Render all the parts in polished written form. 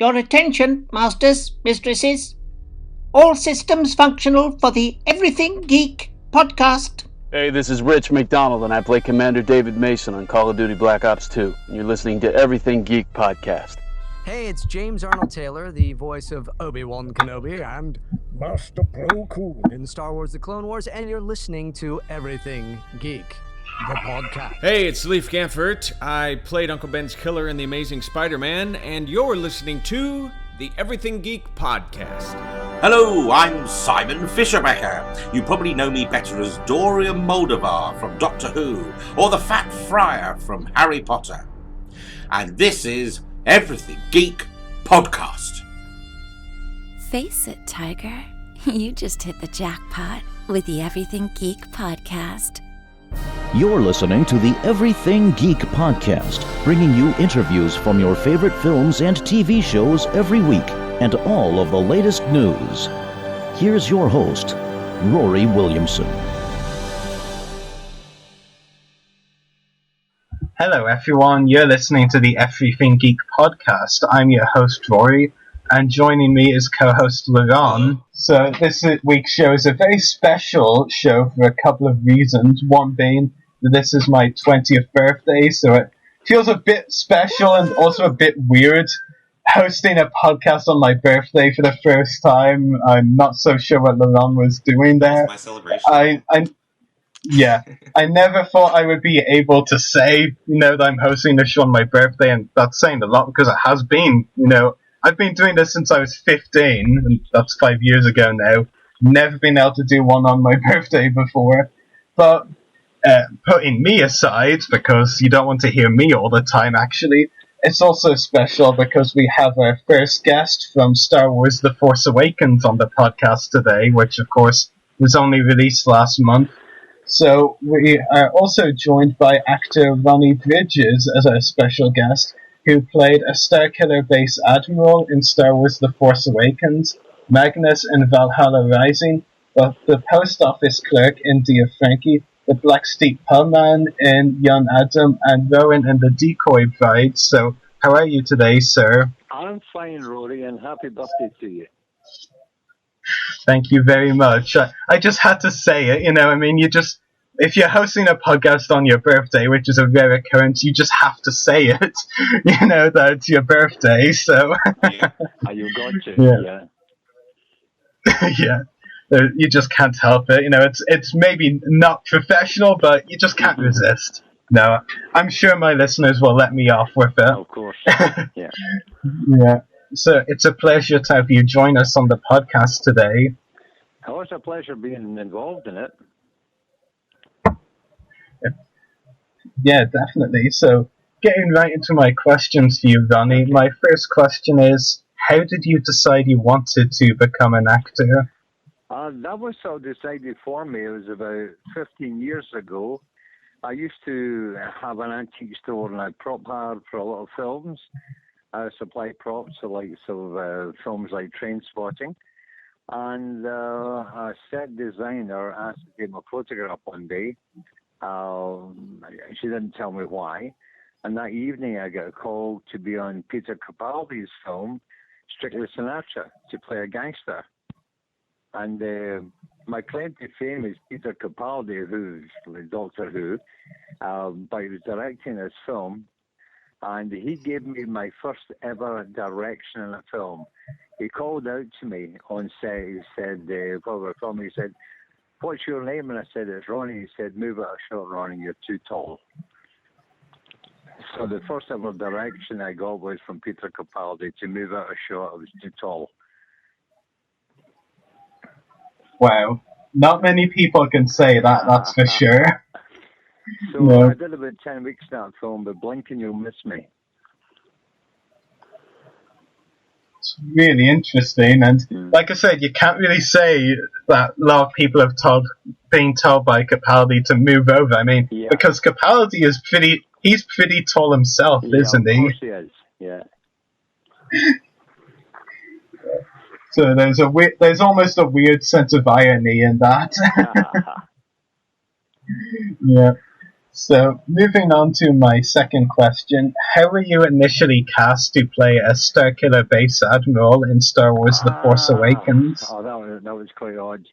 Your attention, masters, mistresses. All systems functional for the Everything Geek podcast. Hey, this is Rich McDonald, and I play Commander David Mason on Call of Duty Black Ops 2. And you're listening to Everything Geek podcast. Hey, it's James Arnold Taylor, the voice of Obi-Wan Kenobi and Master Plo Koon in Star Wars The Clone Wars, and you're listening to Everything Geek, the podcast. Hey, it's Leif Ganfert. I played Uncle Ben's killer in The Amazing Spider-Man, and you're listening to the Everything Geek podcast. Hello, I'm Simon Fisherbecker. You probably know me better as Dorian Moldovar from Doctor Who, or the Fat Friar from Harry Potter. And this is Everything Geek podcast. Face it, Tiger. You just hit the jackpot with the Everything Geek podcast. You're listening to the Everything Geek podcast, bringing you interviews from your favorite films and TV shows every week, and all of the latest news. Here's your host, Rory Williamson. Hello everyone, you're listening to the Everything Geek podcast. I'm your host Rory, and joining me is co-host Lawron. So this week's show is a very special show for a couple of reasons. One being that this is my 20th birthday, so it feels a bit special and also a bit weird hosting a podcast on my birthday for the first time. I'm not so sure what Lawron was doing there. That's my celebration. I never thought I would be able to say, that I'm hosting a show on my birthday, and that's saying a lot because it has been, I've been doing this since I was 15, and that's 5 years ago now. Never been able to do one on my birthday before. But putting me aside, because you don't want to hear me all the time, actually, it's also special because we have our first guest from Star Wars The Force Awakens on the podcast today, which, of course, was only released last month. So we are also joined by actor Rony Bridges as our special guest, who played a Starkiller Base Admiral in Star Wars The Force Awakens, Magnus in Valhalla Rising, the Post Office Clerk in Dear Frankie, the Black Steet Pub Man in Young Adam and Roan in the Decoy Bride. So, how are you today, sir? I'm fine, Rory, and happy birthday to you. Thank you very much. I just had to say it, if you're hosting a podcast on your birthday, which is a rare occurrence, you just have to say it, that it's your birthday, so... You got to, yeah. You just can't help it, it's maybe not professional, but you just can't resist. No, I'm sure my listeners will let me off with it. Of course, yeah. Yeah. So it's a pleasure to have you join us on the podcast today. Oh, it's a pleasure being involved in it. Yeah, definitely. So getting right into my questions for you, Ronnie, my first question is, how did you decide you wanted to become an actor? That was all decided for me. It was about 15 years ago. I used to have an antique store and I prop hired for a lot of films. I supply props to films like Trainspotting. And a set designer asked to take my photograph one day. She didn't tell me why. And that evening I got a call to be on Peter Capaldi's film, Strictly Sinatra, to play a gangster. And my claim to fame is Peter Capaldi, who's Doctor Who, but he was directing this film. And he gave me my first ever direction in a film. He called out to me on set. He said, he said, "What's your name?" And I said, "It's Ronnie." He said, "Move out a shot, Ronnie, you're too tall." So the first ever direction I got was from Peter Capaldi to move out a shot. I was too tall. Wow. Not many people can say that, that's for sure. So no. I did about 10 weeks in that film, but blink and you'll miss me. It's really interesting, and like I said, you can't really say that a lot of people have been told by Capaldi to move over. I mean, because Capaldi is he's pretty tall himself, isn't he? Of course he is, yeah. So there's almost a weird sense of irony in that. Yeah. So, moving on to my second question, how were you initially cast to play a Starkiller Base Admiral in Star Wars The Force Awakens? That was quite odd.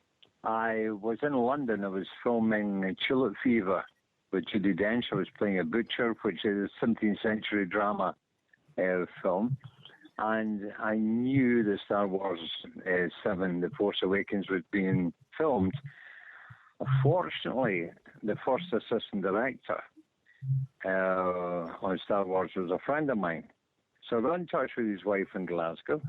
I was in London. I was filming Tulip Fever with Judi Dench. I was playing a butcher, which is a 17th century drama film. And I knew the Star Wars 7, The Force Awakens, was being filmed. Fortunately, the first assistant director on Star Wars was a friend of mine. So I got in touch with his wife in Glasgow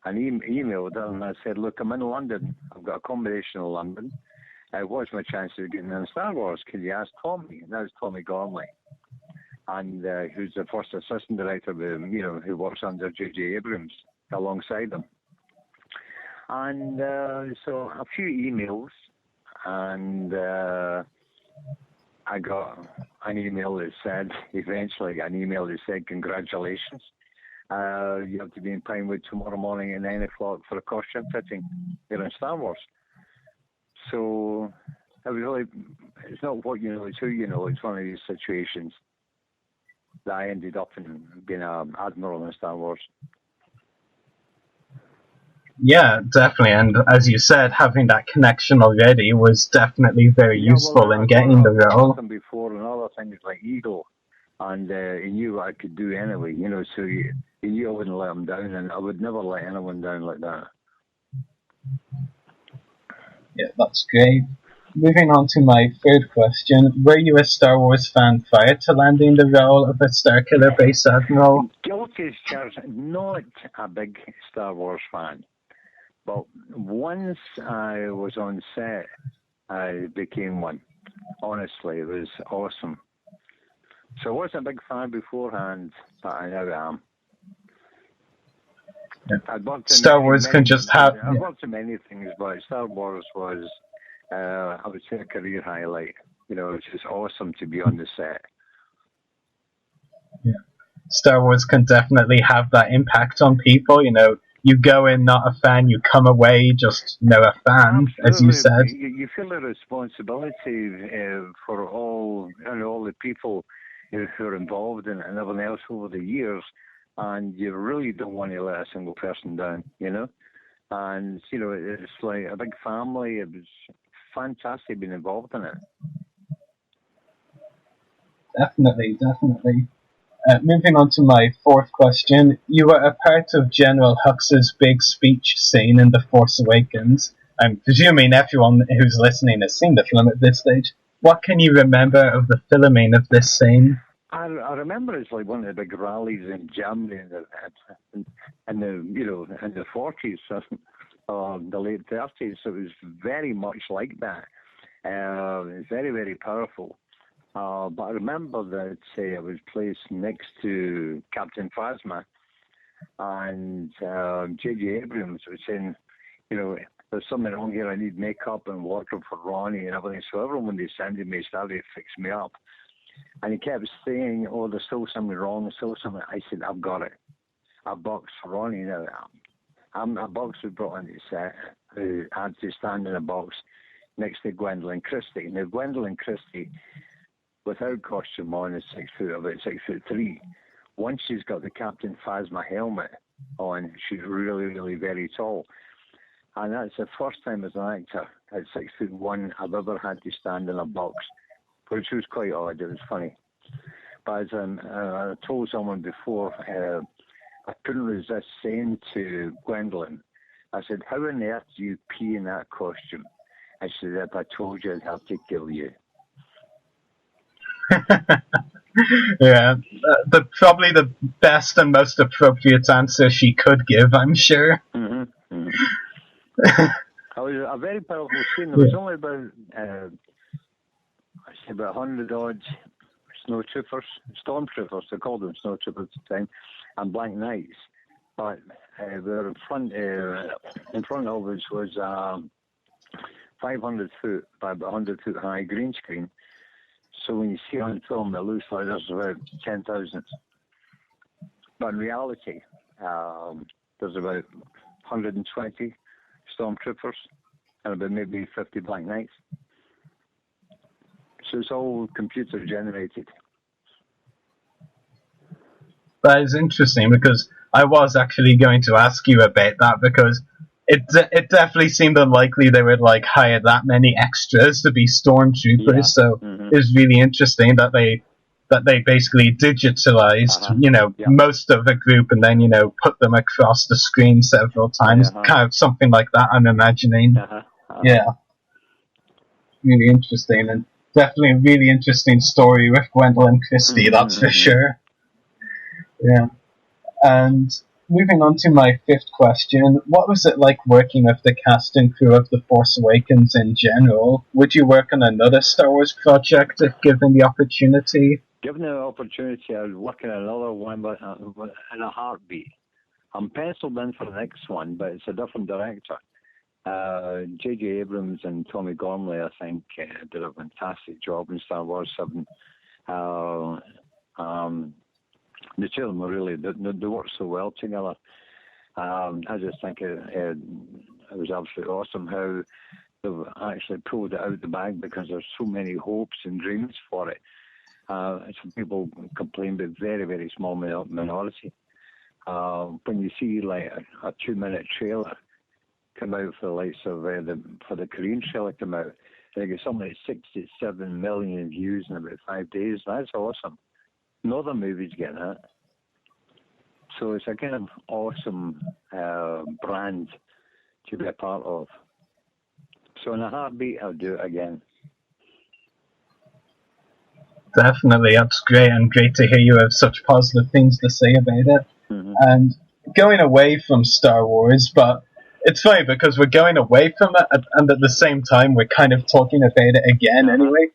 and emailed her, and I said, look, I'm in London. I've got accommodation in London. What's my chances of getting in Star Wars? Can you ask Tommy? And that was Tommy Gormley, and who's the first assistant director, who works under J.J. Abrams alongside him. And so a few emails, and I got an email that said, congratulations. You have to be in Pinewood tomorrow morning at 9 o'clock for a costume fitting here in Star Wars. So it was really, it's not what you know, it's who you know. It's one of these situations that I ended up in being an admiral in Star Wars. Yeah, definitely. And as you said, having that connection already was definitely very useful in getting the role. I've before and other things like Eagle, and he knew what I could do anyway, so he knew I wouldn't let him down, and I would never let anyone down like that. Yeah, that's great. Moving on to my third question, were you a Star Wars fan prior to landing the role of a Starkiller Base Admiral? Guilty as charged, not a big Star Wars fan. But once I was on set, I became one. Honestly, it was awesome. So I wasn't a big fan beforehand, but I now am. Yeah. Star Wars can just have... I've worked on many things, but Star Wars was, I would say, a career highlight. It's just awesome to be on the set. Yeah. Star Wars can definitely have that impact on people, You go in not a fan, you come away just a fan, Absolutely. As you said. You feel a responsibility for all the people who are involved in it and everything else over the years, and you really don't want to let a single person down, And it's like a big family. It was fantastic being involved in it. Definitely. Moving on to my fourth question, you were a part of General Hux's big speech scene in The Force Awakens. I'm presuming everyone who's listening has seen the film at this stage. What can you remember of the filming of this scene? I remember it's like one of the big rallies in Germany in the 40s or the late 30s. So it was very much like that. It's very, very powerful. But I remember that I was placed next to Captain Phasma, and J.J. Abrams was saying, there's something wrong here. I need makeup and wardrobe for Ronnie and everything. So everyone, when they sent me, started to fix me up. And he kept saying, oh, there's still something wrong, there's still something. I said, I've got it. A box for Ronnie. Now, a box was brought into the set who had to stand in a box next to Gwendolyn Christie. Now, Gwendolyn Christie, without costume on, is about 6'3". Once she's got the Captain Phasma helmet on, she's really, really very tall. And that's the first time as an actor at 6'1" I've ever had to stand in a box, which was quite odd. It was funny. But as I told someone before, I couldn't resist saying to Gwendolyn, I said, how on earth do you pee in that costume? I said, if I told you, I'd have to kill you. Yeah, probably the best and most appropriate answer she could give, I'm sure. Mm-hmm. Mm-hmm. It was a very powerful scene. There was only about 100 odd stormtroopers, they called them snowtroopers at the time, and Black Knights. But we were in front of us was 500 foot by about 100 foot high green screen. So when you see on film, it looks like there's about 10,000. But in reality, there's about 120 stormtroopers and about maybe 50 Black Knights. So it's all computer generated. That is interesting, because I was actually going to ask you about that, because it definitely seemed unlikely they would like hire that many extras to be stormtroopers. Yeah. So Mhm. it's really interesting that they basically digitalized most of the group and then put them across the screen several times, kind of something like that. I'm imagining. Yeah, really interesting, and definitely a really interesting story with Gwendolyn Christie. That's for sure. Yeah. And moving on to my fifth question, what was it like working with the cast and crew of The Force Awakens in general? Would you work on another Star Wars project if given the opportunity? Given the opportunity, I would work on another one, but in a heartbeat. I'm penciled in for the next one, but it's a different director. J.J. Abrams and Tommy Gormley, I think, did a fantastic job in Star Wars 7. The two of them really, they work so well together. I just think it was absolutely awesome how they've actually pulled it out the bag, because there's so many hopes and dreams for it. Some people complain, but very, very small minority. When you see like a 2-minute trailer come out for the likes of for the Korean trailer come out, they get something like 67 million views in about 5 days. That's awesome. No other movies get that. So it's a kind of awesome brand to be a part of. So in a heartbeat, I'll do it again. Definitely, that's great, and great to hear you have such positive things to say about it. Mm-hmm. And going away from Star Wars, but it's funny because we're going away from it, and at the same time we're kind of talking about it again anyway.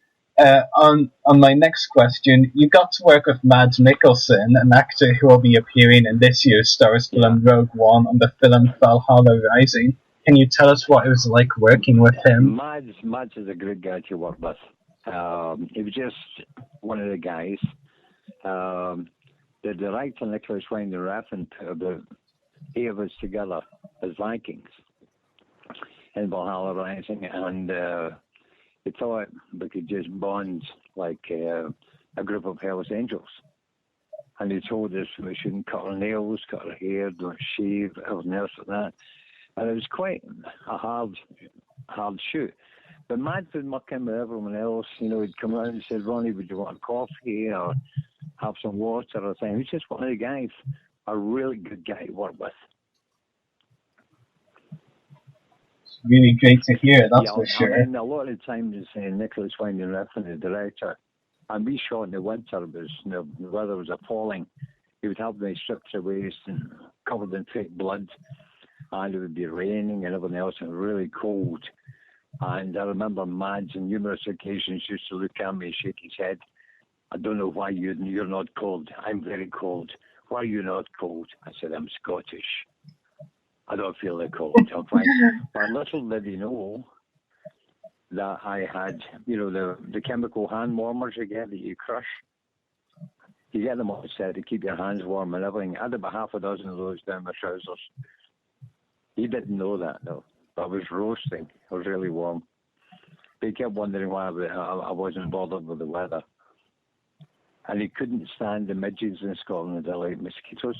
On my next question, you got to work with Mads Mikkelsen, an actor who will be appearing in this year's Star Wars film Rogue One on the film Valhalla Rising. Can you tell us what it was like working with him? Mads is a great guy to work with. He was just one of the guys. The director, Nicholas Winding Refn, put about 8 of us together as Vikings in Valhalla Rising, and he thought we could just bond like a group of Hell's Angels. And he told us we shouldn't cut our nails, cut our hair, don't shave, everything else like that. And it was quite a hard shoot. But Mads would muck in with everyone else. He'd come around and said, Ronnie, would you want a coffee or have some water or something? He's just one of the guys, a really good guy to work with. It's really great to hear, that's for sure. And a lot of the times, Nicholas Winding Refn, the director, and we shot in the winter, because the weather was appalling. He would have me stripped to waist and covered in fake blood, and it would be raining and everything else, and really cold. And I remember Mads on numerous occasions used to look at me and shake his head. I don't know why you're not cold. I'm very cold. Why are you not cold? I said, I'm Scottish. I don't feel the cold. I'm fine. But little did he know that I had, the chemical hand warmers you get that you crush. You get them on set to keep your hands warm and everything. I had about half a dozen of those down my trousers. He didn't know that, though. I was roasting. I was really warm. But he kept wondering why I wasn't bothered with the weather. And he couldn't stand the midges in Scotland that are like mosquitoes.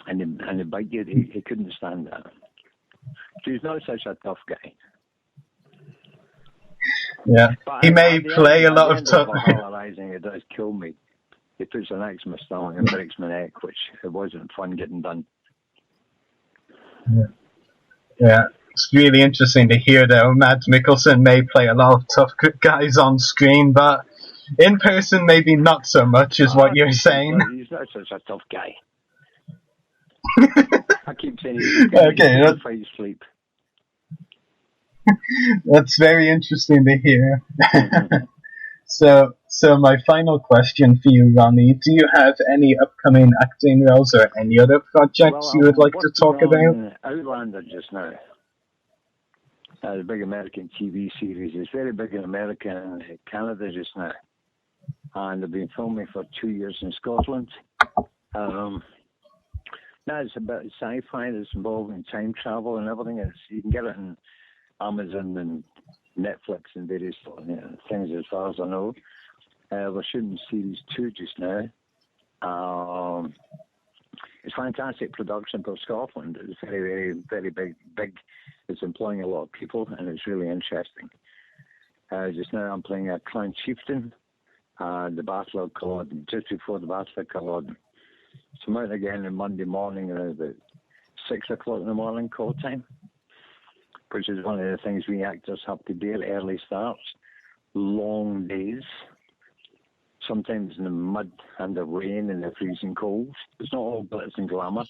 And they bite you. He couldn't stand that. So he's not such a tough guy. Yeah. But he may play a lot of tough... Valhalla Rising, it does kill me. He puts an axe in my stomach and breaks my neck, which it wasn't fun getting done. Yeah, it's really interesting to hear, though. Mads Mikkelsen may play a lot of tough guys on screen, but in person, maybe not so much, is what you're saying. He's not such a tough guy. I keep saying he's a fight sleep. That's very interesting to hear. So my final question for you, Ronnie, do you have any upcoming acting roles or any other projects you would like to talk about? Outlander just now. The big American TV series. It's very big in America and Canada just now. And I've been filming for 2 years in Scotland. Now it's about sci-fi that's involved in time travel and everything. You can get it on Amazon and Netflix and various things as far as I know. We're shooting series 2 just now. It's fantastic production for Scotland. It's very, very, very big. It's employing a lot of people, and it's really interesting. Just now I'm playing a clan chieftain, the Battle of Culloden, just before the Battle of Culloden. So I'm out again on Monday morning around about 6 o'clock in the morning call time, which is one of the things we actors have to do at early starts. Long days, sometimes in the mud and the rain and the freezing cold. It's not all glitz and glamour.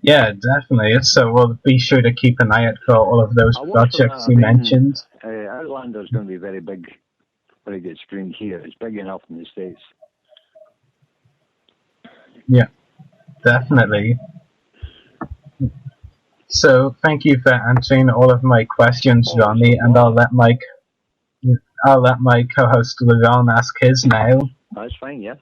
Yeah, definitely. So we'll be sure to keep an eye out for all of those projects you mentioned. Outlander's going to be very big when it gets screened here. It's big enough in the States. Yeah, definitely. So thank you for answering all of my questions, Ronnie, and I'll let my co-host Levon ask his now. That's fine, yeah.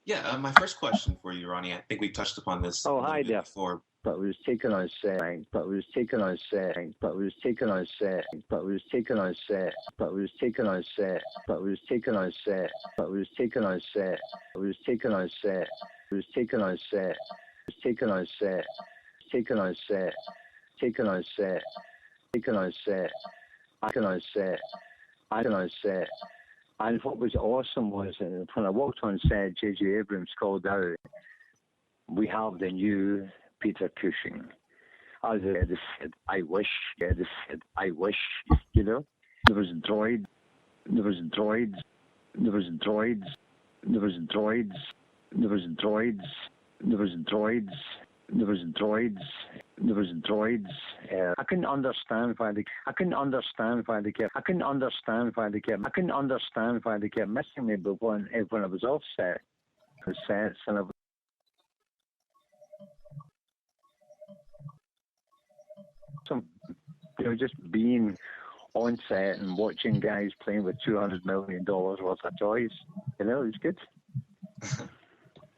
Yeah, my first question for you, Ronnie, I think we touched upon this before. But was taken on set, but was taken on set, but was taken on set, but was taken on set, but was taken on set, but was taken on set, but was taken on set, was taken on set, was taken on set, was taken on set, taken on set, taken on set, taken on set, taken on set, taken on set. And what was awesome was when I walked on set, J.J. Abrams called out, "We have the new Peter Cushing." I said, I wish, I wish, you know. There was droids, there was droids, there was droids, there was droids, there was droids, there was droids, there was droids, there was droids. I couldn't understand why they kept missing me, but when I was off set, and I was just being on set and watching guys playing with $200 million worth of toys, it was good.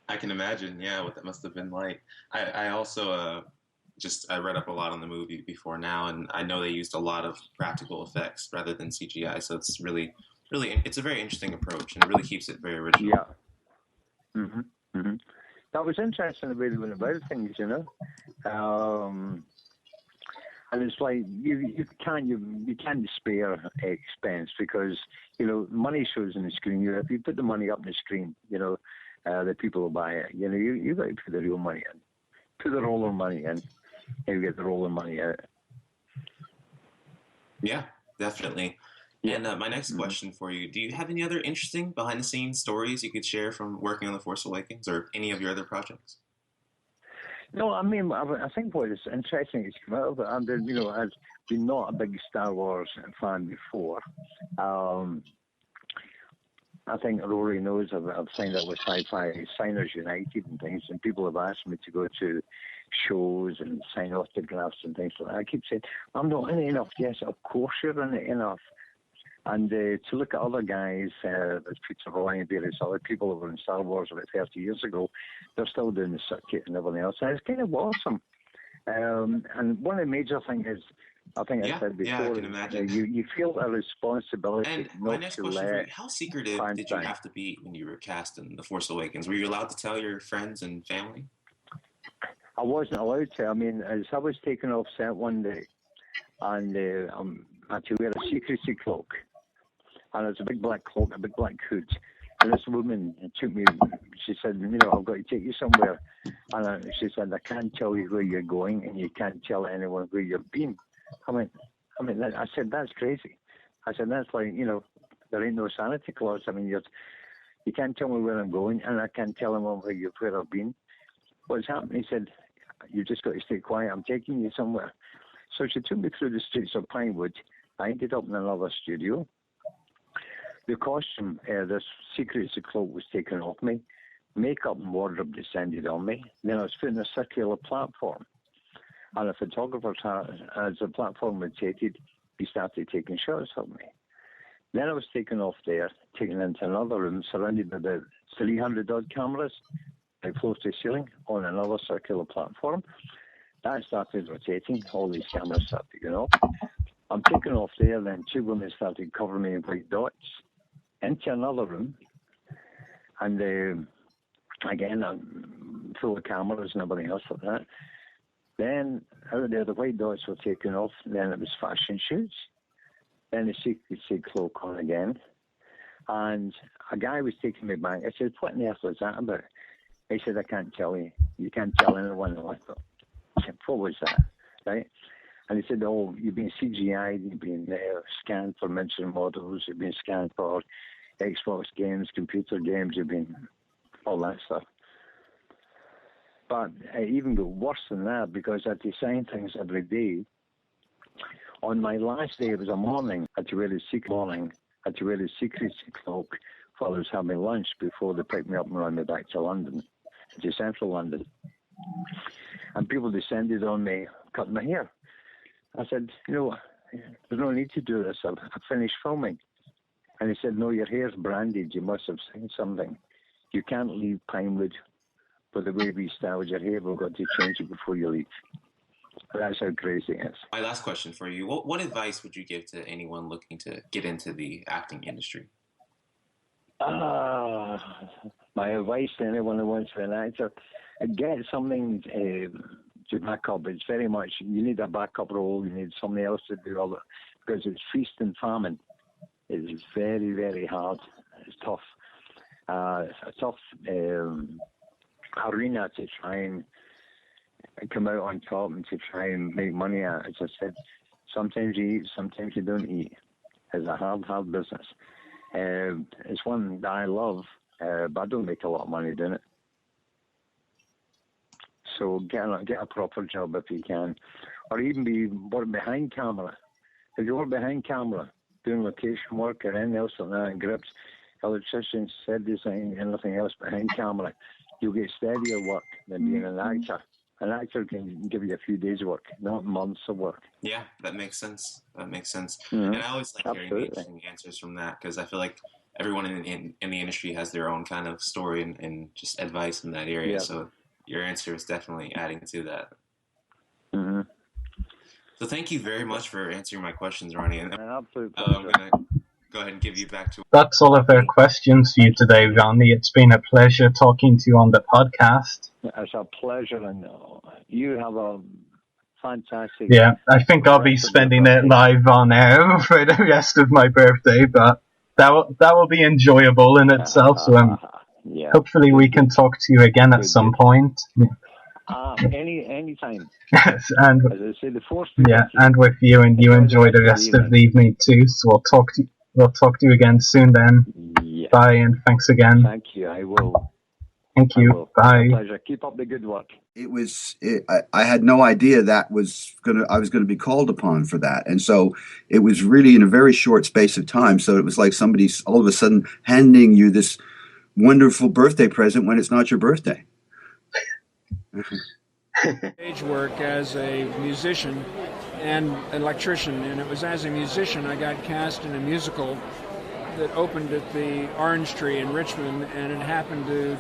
I can imagine, yeah, what that must have been like. I also I read up a lot on the movie before now, and I know they used a lot of practical effects rather than CGI, so it's really, it's a very interesting approach, and it really keeps it very original. Yeah. That was interesting the way they went about things, and it's like you can't spare expense because money shows on the screen. If you put the money up on the screen, the people will buy it. You got to put the real money in, put the roller money in, and you get the roller money out. Yeah, definitely. Yeah. And my next question for you: do you have any other interesting behind-the-scenes stories you could share from working on The Force Awakens or any of your other projects? No, I mean, I think what is interesting is come out of it. I've been not a big Star Wars fan before. I think Rory knows I've signed up with Sci-Fi Signers United and things, and people have asked me to go to shows and sign autographs and things like that. I keep saying, I'm not in it enough. Yes, of course you're in it enough. And to look at other guys, there's Peter Roy and various other people who were in Star Wars about 30 years ago, they're still doing the circuit and everything else. And it's kind of awesome. And one of the major things is, I think I said before, I can imagine. You feel a responsibility and not my next to question let for you, how secretive did you have to be when you were cast in The Force Awakens? Were you allowed to tell your friends and family? I wasn't allowed to. I mean, as I was taken off set one day, and I had to wear a secrecy cloak. And it's a big black cloak, a big black hood. And this woman took me, she said, I've got to take you somewhere. And she said, I can't tell you where you're going, and you can't tell anyone where you've been. I said, that's crazy. I said, that's like, there ain't no sanity clause. I mean, you can't tell me where I'm going, and I can't tell anyone where I've been. What's happened? He said, you just got to stay quiet. I'm taking you somewhere. So she took me through the streets of Pinewood. I ended up in another studio. The costume, this secrecy cloak was taken off me. Makeup and wardrobe descended on me. Then I was put in a circular platform. And a photographer, as the platform rotated, he started taking shots of me. Then I was taken off there, taken into another room, surrounded by about 300 odd cameras, like close to the ceiling, on another circular platform. that started rotating. All these cameras started going off. I'm taking off there, then two women started covering me in white dots into another room. And again, I'm full of cameras and everything else like that. Then out there, the white dots were taken off. Then it was fashion shoots. Then the secrecy cloak on again. And a guy was taking me back. I said, what on earth was that about? He said, I can't tell you. You can't tell anyone. I thought, what was that? Right? And he said, oh, you've been CGI'd, you've been scanned for miniature models, you've been scanned for Xbox games, computer games, you've been all that stuff. But it even got worse than that, because I design things every day. On my last day, it was a morning, I had to wear the secrecy cloak while I was having lunch before they picked me up and ran me back to London, to central London. And people descended on me, cutting my hair. I said, there's no need to do this. I've finished filming. And he said, no, your hair's branded. You must have seen something. You can't leave Pinewood for the way we styled your hair. We've got to change it before you leave. That's how crazy it is. My last question for you. What advice would you give to anyone looking to get into the acting industry? My advice to anyone who wants to be an actor, get something to back up. It's very much, you need a backup role, you need somebody else to do all that, because it's feast and famine. It's very, very hard. It's tough. It's a tough arena to try and come out on top and to try and make money at. As I said, sometimes you eat, sometimes you don't eat. It's a hard, hard business. It's one that I love, but I don't make a lot of money doing it. So get a proper job if you can, or even work behind camera. If you work behind camera, doing location work or anything else like that, and grips, electricians, set design, anything else behind camera, you'll get steadier work than being an actor. An actor can give you a few days' work, not months of work. Yeah, that makes sense. Mm-hmm. And I always like hearing the interesting answers from that, because I feel like everyone in the industry has their own kind of story and just advice in that area. Yeah. So your answer is definitely adding to that. Mm-hmm. So thank you very much for answering my questions, Rony. And absolute I'm going to go ahead and give you back to... That's all of our questions for you today, Rony. It's been a pleasure talking to you on the podcast. It's a pleasure, and you have a fantastic... Yeah, I think I'll be spending it live on air for the rest of my birthday, but that will be enjoyable in itself, so hopefully we can talk to you again at some point. Anytime. Yes, and as I say, the Force. And with you, and you enjoy the rest of the evening too. So we'll talk to you again soon. Then, bye, and thanks again. Thank you. I will. Thank you. Bye. Pleasure. Keep up the good work. I had no idea I was going to be called upon for that, and so it was really in a very short space of time. So it was like somebody all of a sudden handing you this wonderful birthday present when it's not your birthday. Stage work as a musician and electrician, and it was as a musician I got cast in a musical that opened at the Orange Tree in Richmond, and it happened to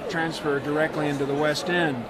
transfer directly into the West End.